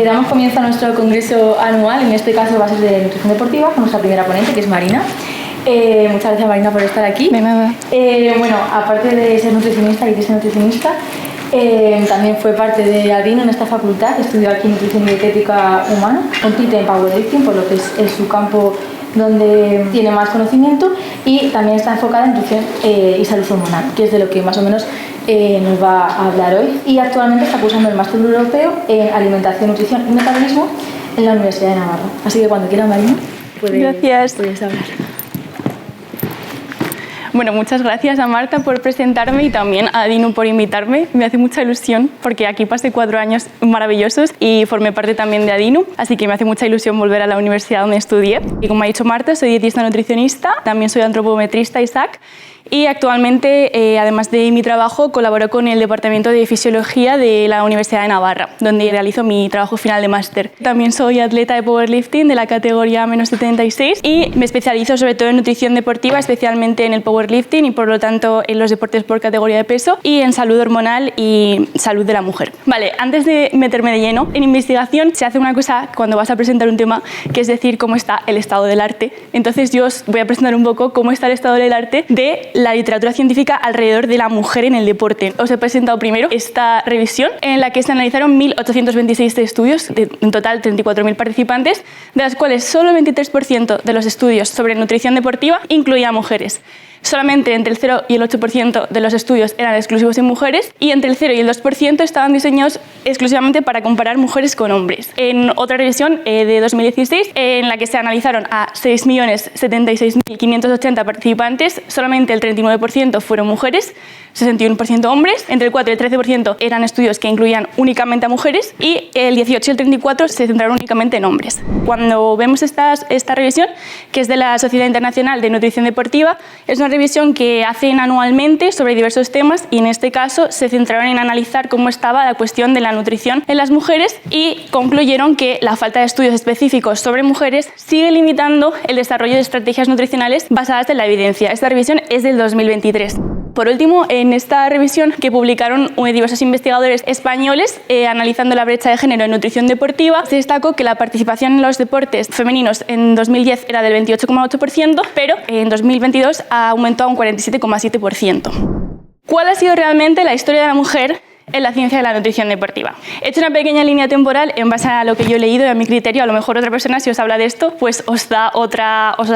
Damos comienzo a nuestro congreso anual, en este caso va a ser de nutrición deportiva, con nuestra primera ponente, que es Marina. Muchas gracias, Marina, por estar aquí. De nada. Bueno, aparte de ser nutricionista y de ser nutricionista, también fue parte de Adino en esta facultad, estudió aquí nutrición y dietética humana, compite en powerlifting, por lo que es su campo donde tiene más conocimiento, y también está enfocada en nutrición y salud hormonal, que es de lo que más o menos nos va a hablar hoy. Y actualmente está cursando el Máster Europeo en Alimentación, Nutrición y Metabolismo en la Universidad de Navarra. Así que cuando quiera, Marina, puedes hablar. Bueno, muchas gracias a Marta por presentarme y también a Dinu por invitarme. Me hace mucha ilusión porque aquí pasé 4 años maravillosos y formé parte también de Adinu, así que me hace mucha ilusión volver a la universidad donde estudié. Y como ha dicho Marta, soy dietista nutricionista, también soy antropometrista ISAC, y actualmente, además de mi trabajo, colaboro con el Departamento de Fisiología de la Universidad de Navarra, donde realizo mi trabajo final de máster. También soy atleta de powerlifting de la categoría -76 y me especializo sobre todo en nutrición deportiva, especialmente en el powerlifting y por lo tanto en los deportes por categoría de peso y en salud hormonal y salud de la mujer. Vale, antes de meterme de lleno, en investigación se hace una cosa cuando vas a presentar un tema, que es decir cómo está el estado del arte. Entonces yo os voy a presentar un poco cómo está el estado del arte de la literatura científica alrededor de la mujer en el deporte. Os he presentado primero esta revisión en la que se analizaron 1.826 estudios, en total 34.000 participantes, de las cuales solo el 23% de los estudios sobre nutrición deportiva incluía a mujeres. Solamente entre el 0 y el 8% de los estudios eran exclusivos en mujeres y entre el 0 y el 2% estaban diseñados exclusivamente para comparar mujeres con hombres. En otra revisión de 2016, en la que se analizaron a 6.076.580 participantes, solamente el 39% fueron mujeres, 61% hombres, entre el 4 y el 13% eran estudios que incluían únicamente a mujeres y el 18 y el 34% se centraron únicamente en hombres. Cuando vemos esta revisión, que es de la Sociedad Internacional de Nutrición Deportiva, es una revisión que hacen anualmente sobre diversos temas y en este caso se centraron en analizar cómo estaba la cuestión de la nutrición en las mujeres y concluyeron que la falta de estudios específicos sobre mujeres sigue limitando el desarrollo de estrategias nutricionales basadas en la evidencia. Esta revisión es del 2023. Por último, en esta revisión que publicaron diversos investigadores españoles analizando la brecha de género en nutrición deportiva, se destacó que la participación en los deportes femeninos en 2010 era del 28,8%, pero en 2022 ha aumentado a un 47,7%. ¿Cuál ha sido realmente la historia de la mujer en la ciencia de la nutrición deportiva? He hecho una pequeña línea temporal en base a lo que yo he leído y a mi criterio. A lo mejor otra persona, si os habla de esto, pues os da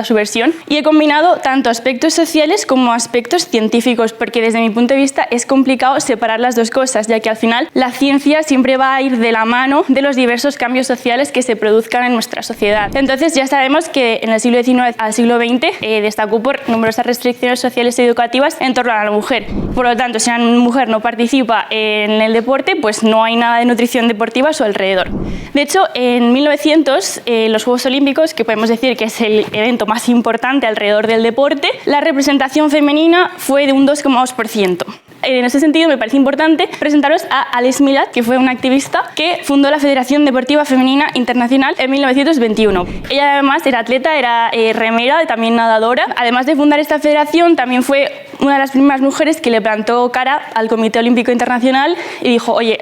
su versión. Y he combinado tanto aspectos sociales como aspectos científicos, porque desde mi punto de vista es complicado separar las dos cosas, ya que al final la ciencia siempre va a ir de la mano de los diversos cambios sociales que se produzcan en nuestra sociedad. Entonces ya sabemos que en el siglo XIX al siglo XX destacó por numerosas restricciones sociales y educativas en torno a la mujer. Por lo tanto, si una mujer no participa en el deporte, pues no hay nada de nutrición deportiva a su alrededor. De hecho, en 1900, los Juegos Olímpicos, que podemos decir que es el evento más importante alrededor del deporte, la representación femenina fue de un 2,2%. En ese sentido, me parece importante presentaros a Alice Millat, que fue una activista que fundó la Federación Deportiva Femenina Internacional en 1921. Ella además era atleta, era remera, también nadadora. Además de fundar esta federación, también fue una de las primeras mujeres que le plantó cara al Comité Olímpico Internacional y dijo, oye,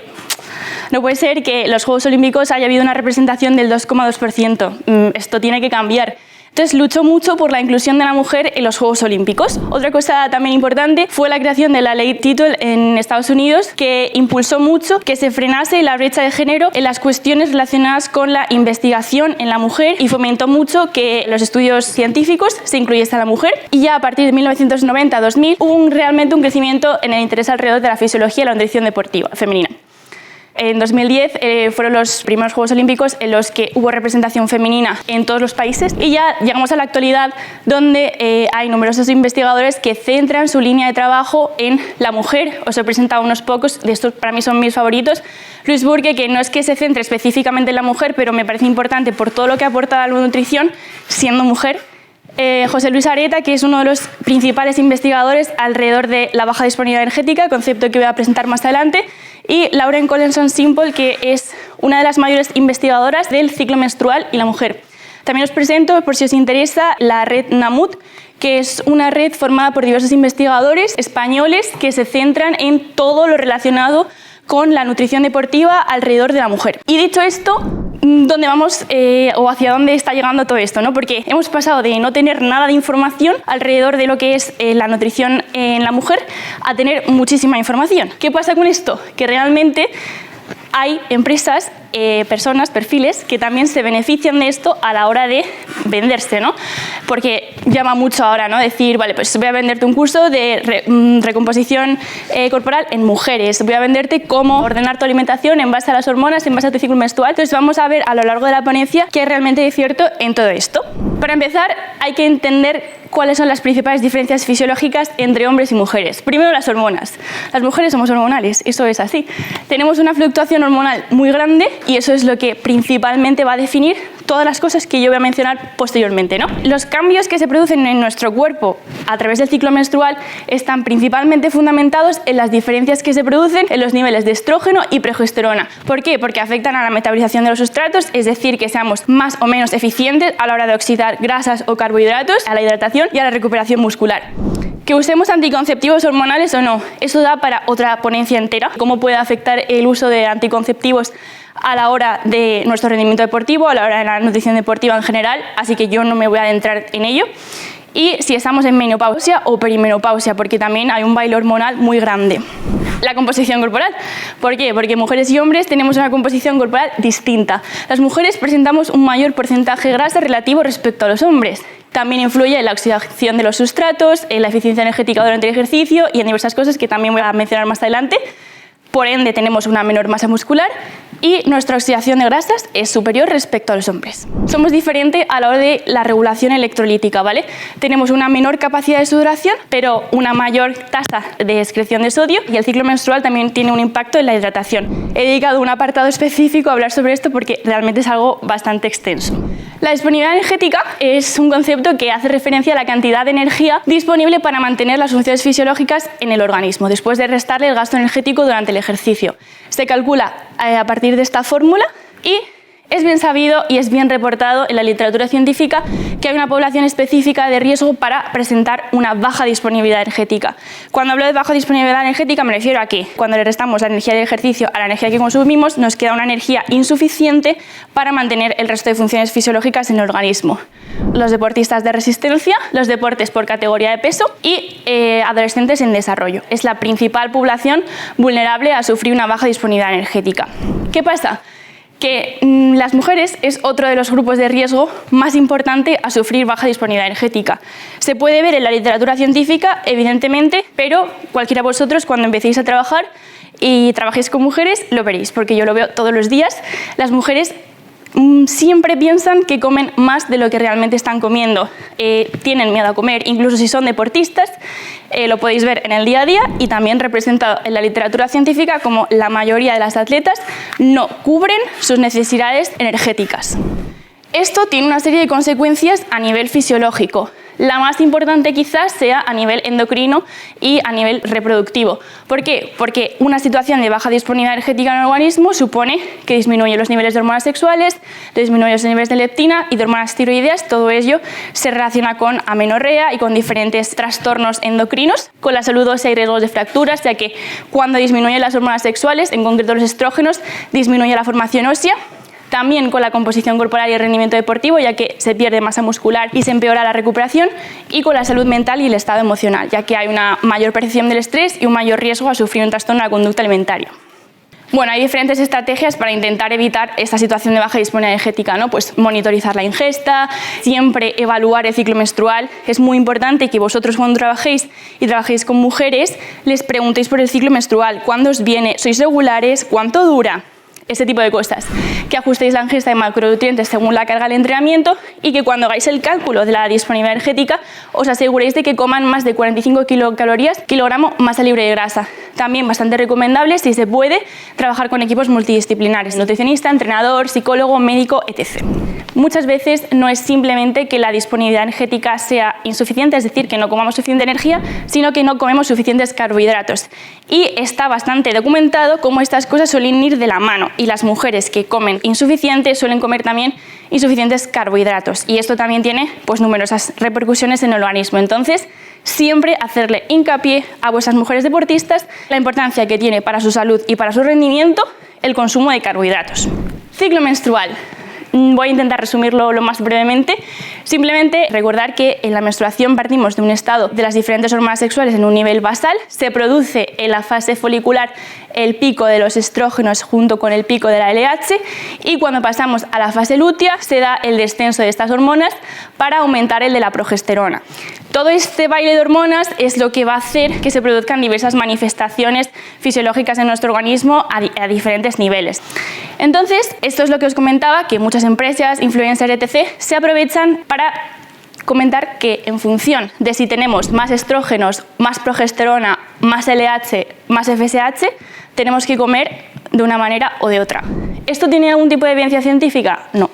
no puede ser que en los Juegos Olímpicos haya habido una representación del 2,2%. Esto tiene que cambiar. Entonces luchó mucho por la inclusión de la mujer en los Juegos Olímpicos. Otra cosa también importante fue la creación de la ley Tittle en Estados Unidos, que impulsó mucho que se frenase la brecha de género en las cuestiones relacionadas con la investigación en la mujer y fomentó mucho que los estudios científicos se incluyese a la mujer. Y ya a partir de 1990 a 2000 hubo realmente un crecimiento en el interés alrededor de la fisiología y la nutrición deportiva femenina. En 2010 fueron los primeros Juegos Olímpicos en los que hubo representación femenina en todos los países y ya llegamos a la actualidad donde hay numerosos investigadores que centran su línea de trabajo en la mujer. Os he presentado unos pocos, de estos para mí son mis favoritos. Louise Burke, que no es que se centre específicamente en la mujer, pero me parece importante por todo lo que aporta a la nutrición siendo mujer. José Luis Areta, que es uno de los principales investigadores alrededor de la baja disponibilidad energética, concepto que voy a presentar más adelante, y Lauren Collinson Simple, que es una de las mayores investigadoras del ciclo menstrual y la mujer. También os presento, por si os interesa, la red NAMUD, que es una red formada por diversos investigadores españoles que se centran en todo lo relacionado con la nutrición deportiva alrededor de la mujer. Y dicho esto, ¿dónde vamos o hacia dónde está llegando todo esto, ¿no? Porque hemos pasado de no tener nada de información alrededor de lo que es la nutrición en la mujer a tener muchísima información. ¿Qué pasa con esto? Que realmente hay empresas, personas, perfiles que también se benefician de esto a la hora de venderse, ¿no? Porque llama mucho ahora, ¿no? Decir, vale, pues voy a venderte un curso de recomposición corporal en mujeres, voy a venderte cómo ordenar tu alimentación en base a las hormonas, en base a tu ciclo menstrual. Entonces vamos a ver a lo largo de la ponencia qué es realmente cierto en todo esto. Para empezar, hay que entender cuáles son las principales diferencias fisiológicas entre hombres y mujeres. Primero, las hormonas. Las mujeres somos hormonales, eso es así. Tenemos una fluctuación hormonal muy grande y eso es lo que principalmente va a definir todas las cosas que yo voy a mencionar posteriormente, ¿no? Los cambios que se producen en nuestro cuerpo a través del ciclo menstrual están principalmente fundamentados en las diferencias que se producen en los niveles de estrógeno y progesterona. ¿Por qué? Porque afectan a la metabolización de los sustratos, es decir, que seamos más o menos eficientes a la hora de oxidar grasas o carbohidratos, a la hidratación y a la recuperación muscular. Que usemos anticonceptivos hormonales o no, eso da para otra ponencia entera. Cómo puede afectar el uso de anticonceptivos a la hora de nuestro rendimiento deportivo, a la hora de la nutrición deportiva en general, así que yo no me voy a adentrar en ello. Y si estamos en menopausia o perimenopausia, porque también hay un baile hormonal muy grande. La composición corporal. ¿Por qué? Porque mujeres y hombres tenemos una composición corporal distinta. Las mujeres presentamos un mayor porcentaje de grasa relativo respecto a los hombres. También influye en la oxidación de los sustratos, en la eficiencia energética durante el ejercicio y en diversas cosas que también voy a mencionar más adelante. Por ende, tenemos una menor masa muscular y nuestra oxidación de grasas es superior respecto a los hombres. Somos diferentes a la hora de la regulación electrolítica, ¿vale? Tenemos una menor capacidad de sudoración, pero una mayor tasa de excreción de sodio y el ciclo menstrual también tiene un impacto en la hidratación. He dedicado un apartado específico a hablar sobre esto porque realmente es algo bastante extenso. La disponibilidad energética es un concepto que hace referencia a la cantidad de energía disponible para mantener las funciones fisiológicas en el organismo, después de restarle el gasto energético durante el ejercicio. Se calcula a partir de esta fórmula y es bien sabido y es bien reportado en la literatura científica que hay una población específica de riesgo para presentar una baja disponibilidad energética. Cuando hablo de baja disponibilidad energética me refiero a que cuando le restamos la energía del ejercicio a la energía que consumimos nos queda una energía insuficiente para mantener el resto de funciones fisiológicas en el organismo. Los deportistas de resistencia, los deportes por categoría de peso y adolescentes en desarrollo. Es la principal población vulnerable a sufrir una baja disponibilidad energética. ¿Qué pasa? Que las mujeres es otro de los grupos de riesgo más importante a sufrir baja disponibilidad energética. Se puede ver en la literatura científica, evidentemente, pero cualquiera de vosotros cuando empecéis a trabajar y trabajéis con mujeres lo veréis, porque yo lo veo todos los días. Las mujeres siempre piensan que comen más de lo que realmente están comiendo. Tienen miedo a comer, incluso si son deportistas, lo podéis ver en el día a día y también representado en la literatura científica como la mayoría de las atletas no cubren sus necesidades energéticas. Esto tiene una serie de consecuencias a nivel fisiológico. La más importante quizás sea a nivel endocrino y a nivel reproductivo. ¿Por qué? Porque una situación de baja disponibilidad energética en el organismo supone que disminuye los niveles de hormonas sexuales, disminuye los niveles de leptina y de hormonas tiroideas. Todo ello se relaciona con amenorrea y con diferentes trastornos endocrinos, con la salud ósea y riesgos de fracturas, ya que cuando disminuyen las hormonas sexuales, en concreto los estrógenos, disminuye la formación ósea. También con la composición corporal y el rendimiento deportivo, ya que se pierde masa muscular y se empeora la recuperación, y con la salud mental y el estado emocional, ya que hay una mayor percepción del estrés y un mayor riesgo a sufrir un trastorno de la conducta alimentaria. Bueno, hay diferentes estrategias para intentar evitar esta situación de baja disponibilidad energética, ¿no? Pues monitorizar la ingesta, siempre evaluar el ciclo menstrual. Es muy importante que vosotros cuando trabajéis y trabajéis con mujeres les preguntéis por el ciclo menstrual, cuándo os viene, sois regulares, cuánto dura. Este tipo de cosas, que ajustéis la ingesta de macronutrientes según la carga del entrenamiento y que cuando hagáis el cálculo de la disponibilidad energética os aseguréis de que coman más de 45 kilocalorías kilogramo masa libre de grasa. También bastante recomendable, si se puede, trabajar con equipos multidisciplinares, nutricionista, entrenador, psicólogo, médico, etc. Muchas veces no es simplemente que la disponibilidad energética sea insuficiente, es decir, que no comamos suficiente energía, sino que no comemos suficientes carbohidratos. Y está bastante documentado cómo estas cosas suelen ir de la mano. Y las mujeres que comen insuficiente suelen comer también insuficientes carbohidratos. Y esto también tiene pues, numerosas repercusiones en el organismo. Entonces, siempre hacerle hincapié a vuestras mujeres deportistas la importancia que tiene para su salud y para su rendimiento el consumo de carbohidratos. Ciclo menstrual. Voy a intentar resumirlo lo más brevemente. Simplemente recordar que en la menstruación partimos de un estado de las diferentes hormonas sexuales en un nivel basal. Se produce en la fase folicular el pico de los estrógenos junto con el pico de la LH, y cuando pasamos a la fase lútea se da el descenso de estas hormonas para aumentar el de la progesterona. Todo este baile de hormonas es lo que va a hacer que se produzcan diversas manifestaciones fisiológicas en nuestro organismo a diferentes niveles. Entonces, esto es lo que os comentaba, que muchas empresas, influencers, etc. se aprovechan para comentar que en función de si tenemos más estrógenos, más progesterona, más LH, más FSH, tenemos que comer de una manera o de otra. ¿Esto tiene algún tipo de evidencia científica? No.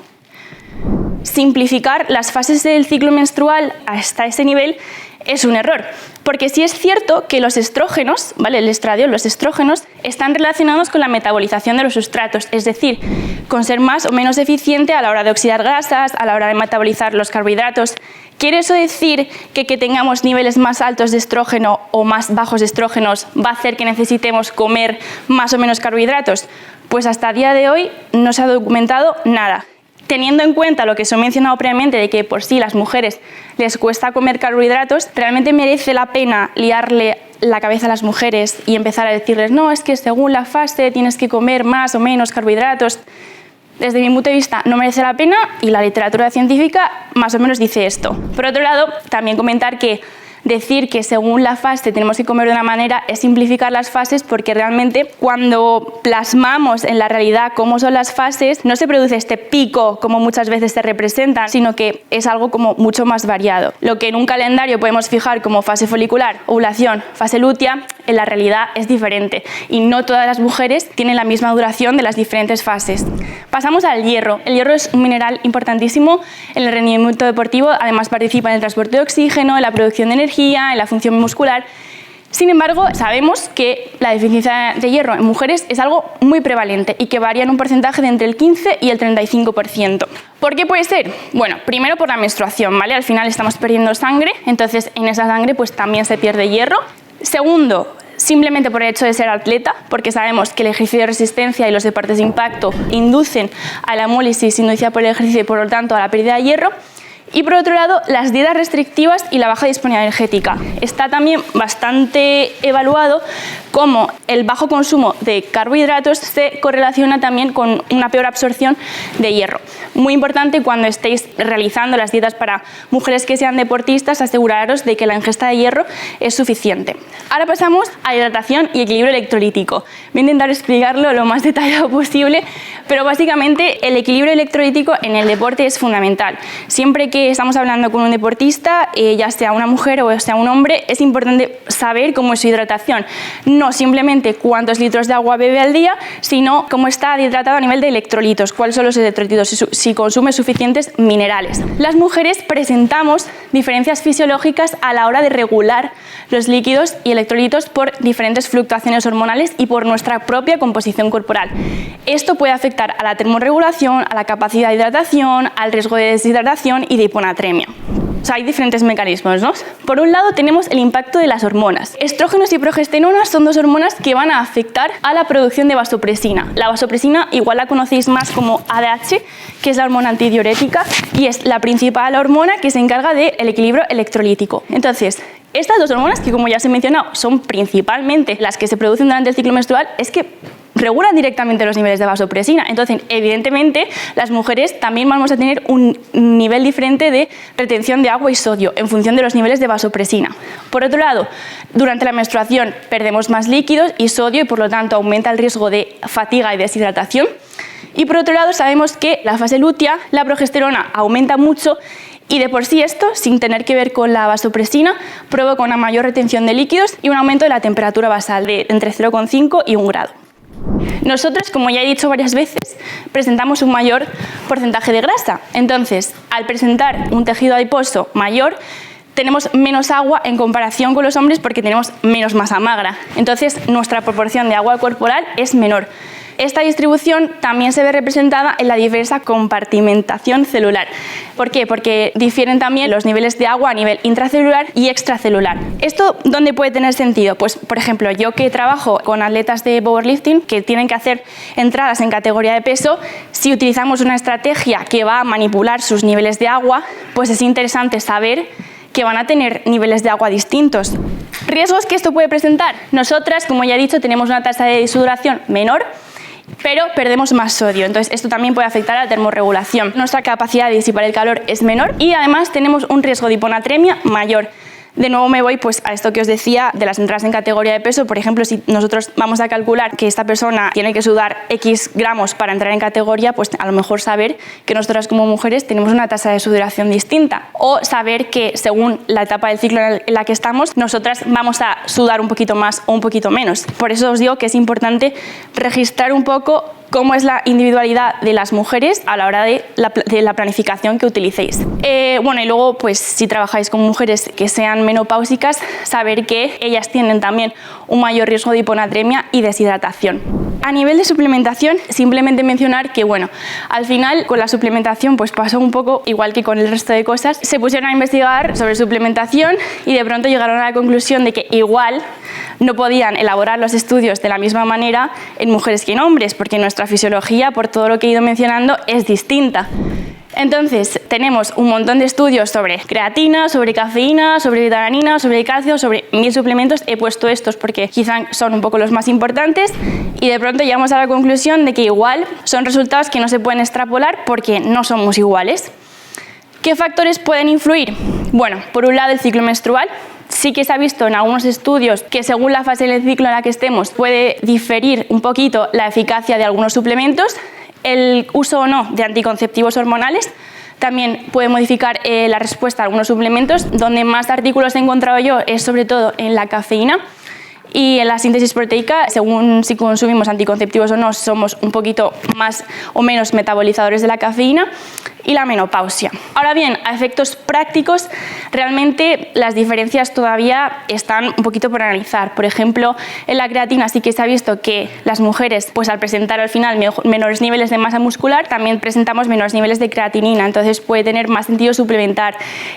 Simplificar las fases del ciclo menstrual hasta ese nivel es un error, porque sí es cierto que los estrógenos, ¿vale? El estradiol, los estrógenos, están relacionados con la metabolización de los sustratos, es decir, con ser más o menos eficiente a la hora de oxidar grasas, a la hora de metabolizar los carbohidratos. ¿Quiere eso decir que tengamos niveles más altos de estrógeno o más bajos de estrógenos va a hacer que necesitemos comer más o menos carbohidratos? Pues hasta el día de hoy no se ha documentado nada. Teniendo en cuenta lo que os he mencionado previamente de que por sí las mujeres les cuesta comer carbohidratos, ¿realmente merece la pena liarle la cabeza a las mujeres y empezar a decirles no, es que según la fase tienes que comer más o menos carbohidratos? Desde mi punto de vista no merece la pena, y la literatura científica más o menos dice esto. Por otro lado, también comentar que decir que según la fase tenemos que comer de una manera es simplificar las fases, porque realmente cuando plasmamos en la realidad cómo son las fases no se produce este pico como muchas veces se representa, sino que es algo como mucho más variado. Lo que en un calendario podemos fijar como fase folicular, ovulación, fase lútea, en la realidad es diferente y no todas las mujeres tienen la misma duración de las diferentes fases. Pasamos al hierro. El hierro es un mineral importantísimo en el rendimiento deportivo, además participa en el transporte de oxígeno, en la producción de energía, en la función muscular. Sin embargo, sabemos que la deficiencia de hierro en mujeres es algo muy prevalente y que varía en un porcentaje de entre el 15 y el 35%. ¿Por qué puede ser? Bueno, primero por la menstruación, ¿vale? Al final estamos perdiendo sangre, entonces en esa sangre pues también se pierde hierro. Segundo, simplemente por el hecho de ser atleta, porque sabemos que el ejercicio de resistencia y los deportes de impacto inducen a la hemólisis inducida por el ejercicio y por lo tanto a la pérdida de hierro. Y por otro lado, las dietas restrictivas y la baja disponibilidad energética. Está también bastante evaluado cómo el bajo consumo de carbohidratos se correlaciona también con una peor absorción de hierro. Muy importante cuando estéis realizando las dietas para mujeres que sean deportistas, aseguraros de que la ingesta de hierro es suficiente. Ahora pasamos a hidratación y equilibrio electrolítico. Voy a intentar explicarlo lo más detallado posible, pero básicamente el equilibrio electrolítico en el deporte es fundamental. Siempre que estamos hablando con un deportista, ya sea una mujer o sea un hombre, es importante saber cómo es su hidratación. No simplemente cuántos litros de agua bebe al día, sino cómo está hidratado a nivel de electrolitos, cuáles son los electrolitos, si consume suficientes minerales. Las mujeres presentamos diferencias fisiológicas a la hora de regular los líquidos y electrolitos por diferentes fluctuaciones hormonales y por nuestra propia composición corporal. Esto puede afectar a la termorregulación, a la capacidad de hidratación, al riesgo de deshidratación y de hiponatremia. O sea, hay diferentes mecanismos, ¿no? Por un lado tenemos el impacto de las hormonas. Estrógenos y progesterona son dos hormonas que van a afectar a la producción de vasopresina. La vasopresina igual la conocéis más como ADH, que es la hormona antidiurética y es la principal hormona que se encarga del equilibrio electrolítico. Entonces, estas dos hormonas, que como ya os he mencionado, son principalmente las que se producen durante el ciclo menstrual, es que regulan directamente los niveles de vasopresina. Entonces, evidentemente, las mujeres también vamos a tener un nivel diferente de retención de agua y sodio en función de los niveles de vasopresina. Por otro lado, durante la menstruación perdemos más líquidos y sodio y por lo tanto aumenta el riesgo de fatiga y deshidratación. Y por otro lado, sabemos que la fase lútea, la progesterona aumenta mucho y de por sí esto, sin tener que ver con la vasopresina, provoca una mayor retención de líquidos y un aumento de la temperatura basal de entre 0,5 y 1 grado. Nosotros, como ya he dicho varias veces, presentamos un mayor porcentaje de grasa. Entonces, al presentar un tejido adiposo mayor, tenemos menos agua en comparación con los hombres porque tenemos menos masa magra. Entonces, nuestra proporción de agua corporal es menor. Esta distribución también se ve representada en la diversa compartimentación celular. ¿Por qué? Porque difieren también los niveles de agua a nivel intracelular y extracelular. ¿Esto dónde puede tener sentido? Pues, por ejemplo, yo que trabajo con atletas de powerlifting que tienen que hacer entradas en categoría de peso, si utilizamos una estrategia que va a manipular sus niveles de agua, pues es interesante saber que van a tener niveles de agua distintos. ¿Riesgos que esto puede presentar? Nosotras, como ya he dicho, tenemos una tasa de sudoración menor, pero perdemos más sodio, entonces esto también puede afectar a la termorregulación. Nuestra capacidad de disipar el calor es menor y además tenemos un riesgo de hiponatremia mayor. De nuevo me voy pues a esto que os decía de las entradas en categoría de peso. Por ejemplo, si nosotros vamos a calcular que esta persona tiene que sudar X gramos para entrar en categoría, pues a lo mejor saber que nosotras como mujeres tenemos una tasa de sudoración distinta, o saber que según la etapa del ciclo en la que estamos, nosotras vamos a sudar un poquito más o un poquito menos. Por eso os digo que es importante registrar un poco cómo es la individualidad de las mujeres a la hora de la planificación que utilicéis. Bueno, y luego, pues si trabajáis con mujeres que sean menopáusicas, saber que ellas tienen también un mayor riesgo de hiponatremia y deshidratación. A nivel de suplementación, simplemente mencionar que, bueno, al final con la suplementación pues pasó un poco igual que con el resto de cosas. Se pusieron a investigar sobre suplementación y de pronto llegaron a la conclusión de que igual no podían elaborar los estudios de la misma manera en mujeres que en hombres, porque nuestra fisiología, por todo lo que he ido mencionando, es distinta. Entonces, tenemos un montón de estudios sobre creatina, sobre cafeína, sobre betalanina, sobre calcio, sobre 1000 suplementos. He puesto estos porque quizá son un poco los más importantes y de pronto llegamos a la conclusión de que igual son resultados que no se pueden extrapolar porque no somos iguales. ¿Qué factores pueden influir? Bueno, por un lado el ciclo menstrual. Sí que se ha visto en algunos estudios que según la fase del ciclo en la que estemos puede diferir un poquito la eficacia de algunos suplementos. El uso o no de anticonceptivos hormonales también puede modificar la respuesta a algunos suplementos. Donde más artículos he encontrado yo es sobre todo en la cafeína y en la síntesis proteica. Según si consumimos anticonceptivos o no, somos un poquito más o menos metabolizadores de la cafeína. Y la menopausia. Ahora bien, a efectos prácticos, realmente las diferencias todavía están un poquito por analizar. Por ejemplo, en la creatina sí que se ha visto que las mujeres, pues al presentar al final menores niveles de masa muscular, también presentamos menores niveles de creatinina, entonces puede tener más sentido suplementar.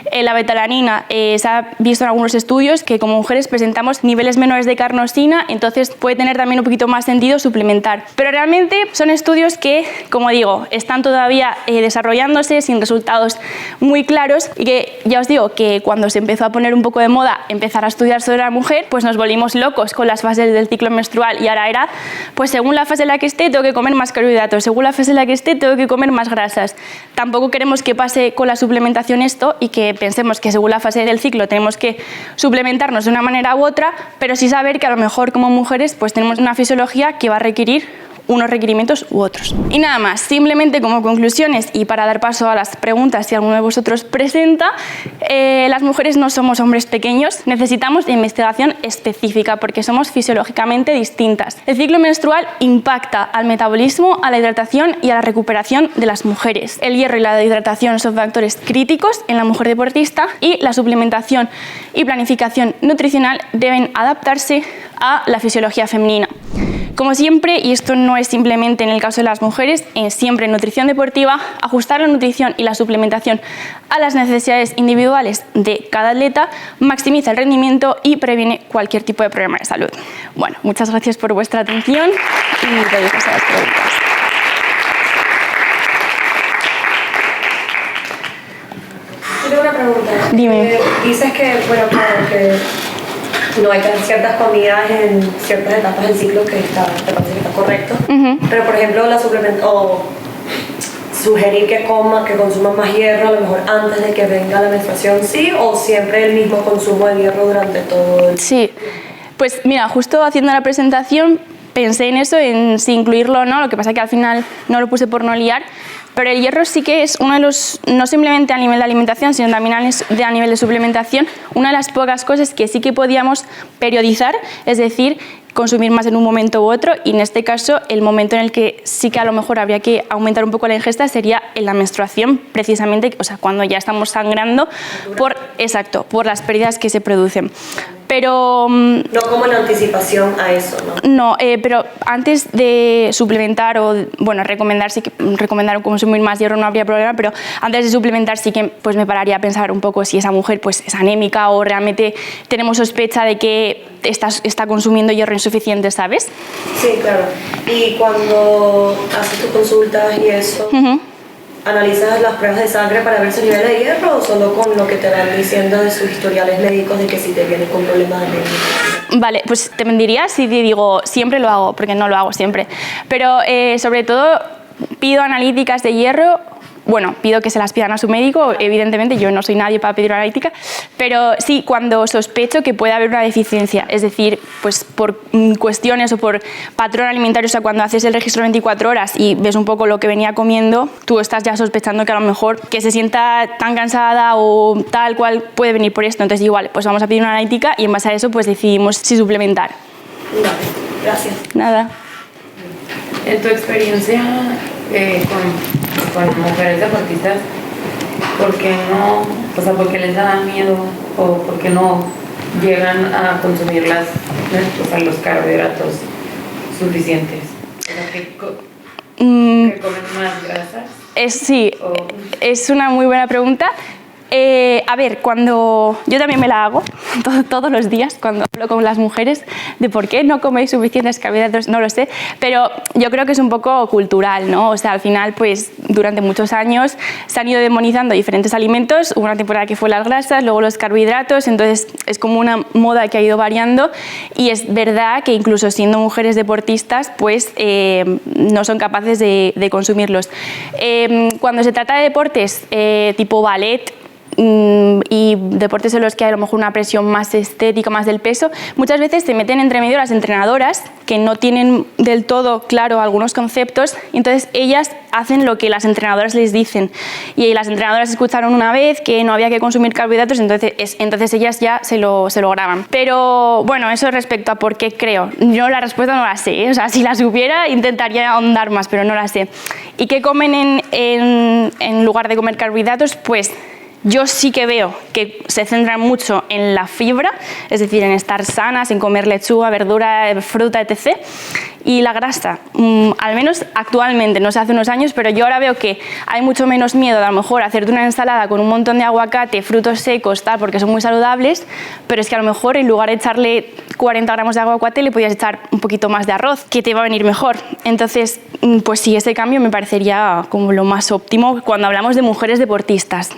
En la betalanina se ha visto en algunos estudios que como mujeres presentamos niveles menores de carnosina, entonces puede tener también un poquito más sentido suplementar. Pero realmente son estudios que, como digo, están todavía desarrollando sin resultados muy claros y que ya os digo que cuando se empezó a poner un poco de moda empezar a estudiar sobre la mujer, pues nos volvimos locos con las fases del ciclo menstrual y ahora era, pues según la fase en la que esté tengo que comer más carbohidratos, según la fase en la que esté tengo que comer más grasas. Tampoco queremos que pase con la suplementación esto y que pensemos que según la fase del ciclo tenemos que suplementarnos de una manera u otra, pero sí saber que a lo mejor como mujeres pues tenemos una fisiología que va a requerir unos requerimientos u otros. Y nada más, simplemente como conclusiones y para dar paso a las preguntas si alguno de vosotros presenta, las mujeres no somos hombres pequeños, necesitamos de investigación específica porque somos fisiológicamente distintas. El ciclo menstrual impacta al metabolismo, a la hidratación y a la recuperación de las mujeres. El hierro y la hidratación son factores críticos en la mujer deportista y la suplementación y planificación nutricional deben adaptarse a la fisiología femenina. Como siempre, y esto no es simplemente en el caso de las mujeres, siempre en nutrición deportiva, ajustar la nutrición y la suplementación a las necesidades individuales de cada atleta maximiza el rendimiento y previene cualquier tipo de problema de salud. Bueno, muchas gracias por vuestra atención y doy paso a las preguntas. Tengo una pregunta. Dime. Dices que, bueno, claro, que no hay que hacer ciertas comidas en ciertas etapas del ciclo te parece que está correcto. Pero, por ejemplo, la o sugerir que consuman más hierro a lo mejor antes de que venga la menstruación, ¿sí? ¿O siempre el mismo consumo de hierro durante todo el... Sí, pues mira, justo haciendo la presentación pensé en eso, en si incluirlo o no, lo que pasa que al final no lo puse por no liar, pero el hierro sí que es uno de los, no simplemente a nivel de alimentación, sino también a nivel de suplementación, una de las pocas cosas que sí que podíamos periodizar, es decir, consumir más en un momento u otro, y en este caso el momento en el que sí que a lo mejor habría que aumentar un poco la ingesta sería en la menstruación, precisamente, o sea, cuando ya estamos sangrando por las pérdidas que se producen. Pero no como en anticipación a eso, ¿no? no, pero antes de suplementar o, bueno, recomendar consumir más hierro no habría problema, pero antes de suplementar sí que pues me pararía a pensar un poco si esa mujer pues es anémica o realmente tenemos sospecha de que está consumiendo hierro insuficiente, ¿sabes? Sí, claro. Y cuando haces tus consultas y eso, ¿analizas las pruebas de sangre para ver su nivel de hierro o solo con lo que te van diciendo de sus historiales médicos de que si te vienes con problemas de anemia? Vale, pues te mentiría si te digo siempre lo hago, porque no lo hago siempre. Pero sobre todo pido analíticas de hierro. Bueno, pido que se las pidan a su médico, evidentemente yo no soy nadie para pedir una analítica, pero sí cuando sospecho que puede haber una deficiencia, es decir, pues por cuestiones o por patrón alimentario, o sea, cuando haces el registro 24 horas y ves un poco lo que venía comiendo, tú estás ya sospechando que a lo mejor que se sienta tan cansada o tal cual puede venir por esto, entonces igual, pues vamos a pedir una analítica y en base a eso pues decidimos si suplementar. Vale, gracias. Nada. En tu experiencia con mujeres deportistas, ¿por qué no, o sea, por qué les da miedo o por qué no llegan a consumir los carbohidratos suficientes? O sea, ¿que comen más grasas? Sí, es una muy buena pregunta. A ver, cuando yo también me la hago todos los días cuando hablo con las mujeres de por qué no coméis suficientes carbohidratos, no lo sé, pero yo creo que es un poco cultural, ¿no? O sea, al final, pues durante muchos años se han ido demonizando diferentes alimentos, hubo una temporada que fue las grasas, luego los carbohidratos, entonces es como una moda que ha ido variando y es verdad que incluso siendo mujeres deportistas, pues no son capaces de consumirlos. Cuando se trata de deportes tipo ballet, y deportes en los que hay a lo mejor una presión más estética, más del peso, muchas veces se meten entre medio las entrenadoras que no tienen del todo claro algunos conceptos y entonces ellas hacen lo que las entrenadoras les dicen y las entrenadoras escucharon una vez que no había que consumir carbohidratos, entonces ellas ya se lo graban. Pero bueno, eso respecto a por qué creo, yo la respuesta no la sé, ¿eh? O sea, si la supiera intentaría ahondar más, pero no la sé. ¿Y qué comen en lugar de comer carbohidratos? Pues yo sí que veo que se centran mucho en la fibra, es decir, en estar sanas, en comer lechuga, verdura, fruta, etc. Y la grasa, al menos actualmente, no sé, hace unos años, pero yo ahora veo que hay mucho menos miedo de a lo mejor hacerte una ensalada con un montón de aguacate, frutos secos, tal, porque son muy saludables, pero es que a lo mejor en lugar de echarle 40 gramos de aguacate le podías echar un poquito más de arroz, que te va a venir mejor. Entonces, pues sí, ese cambio me parecería como lo más óptimo cuando hablamos de mujeres deportistas.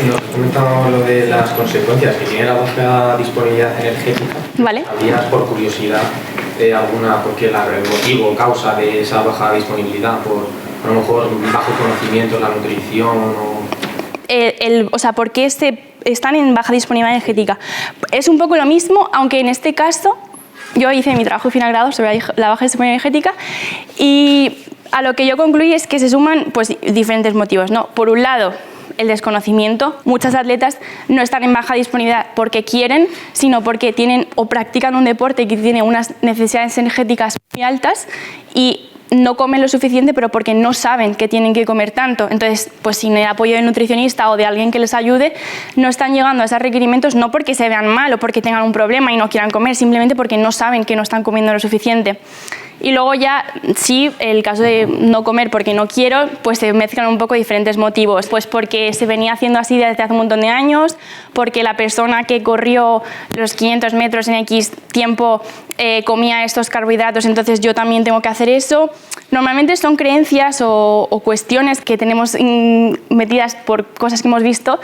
Nos has comentado lo de las consecuencias que tiene la baja disponibilidad energética. Vale. ¿Sabías por curiosidad porque el motivo o causa de esa baja disponibilidad? Por a lo mejor bajo conocimiento, la nutrición o... O sea, ¿por qué están en baja disponibilidad energética? Es un poco lo mismo, aunque en este caso yo hice mi trabajo de final grado sobre la baja disponibilidad energética y a lo que yo concluí es que se suman pues, diferentes motivos, ¿no? Por un lado, el desconocimiento. Muchas atletas no están en baja disponibilidad porque quieren, sino porque tienen o practican un deporte que tiene unas necesidades energéticas muy altas y no comen lo suficiente, pero porque no saben que tienen que comer tanto. Entonces, pues sin el apoyo del nutricionista o de alguien que les ayude, no están llegando a esos requerimientos no porque se vean mal o porque tengan un problema y no quieran comer, simplemente porque no saben que no están comiendo lo suficiente. Y luego ya, sí, el caso de no comer porque no quiero, pues se mezclan un poco diferentes motivos. Pues porque se venía haciendo así desde hace un montón de años, porque la persona que corrió los 500 metros en X tiempo comía estos carbohidratos, entonces yo también tengo que hacer eso. Normalmente son creencias o cuestiones que tenemos metidas por cosas que hemos visto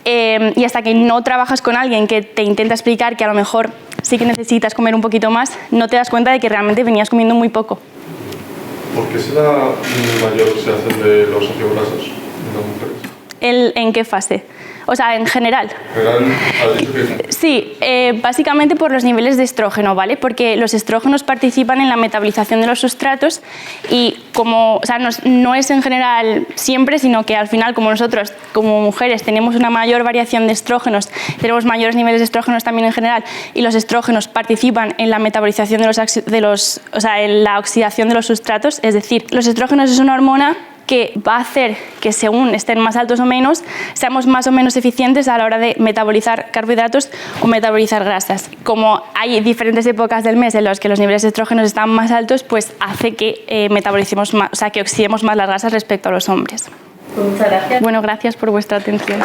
y hasta que no trabajas con alguien que te intenta explicar que a lo mejor sí que necesitas comer un poquito más, no te das cuenta de que realmente venías comiendo muy poco. ¿Por qué se da mayor oxidación de los ácidos grasos en las mujeres? ¿En qué fase? O sea, en general. Sí, básicamente por los niveles de estrógeno, ¿vale? Porque los estrógenos participan en la metabolización de los sustratos y como, o sea, no es en general siempre, sino que al final, como nosotros, como mujeres, tenemos una mayor variación de estrógenos, tenemos mayores niveles de estrógenos también en general y los estrógenos participan en la metabolización o sea, en la oxidación de los sustratos, es decir, los estrógenos es una hormona que va a hacer que según estén más altos o menos, seamos más o menos eficientes a la hora de metabolizar carbohidratos o metabolizar grasas. Como hay diferentes épocas del mes en las que los niveles de estrógenos están más altos, pues hace que metabolicemos más, o sea, que oxidemos más las grasas respecto a los hombres. Pues muchas gracias. Bueno, gracias por vuestra atención.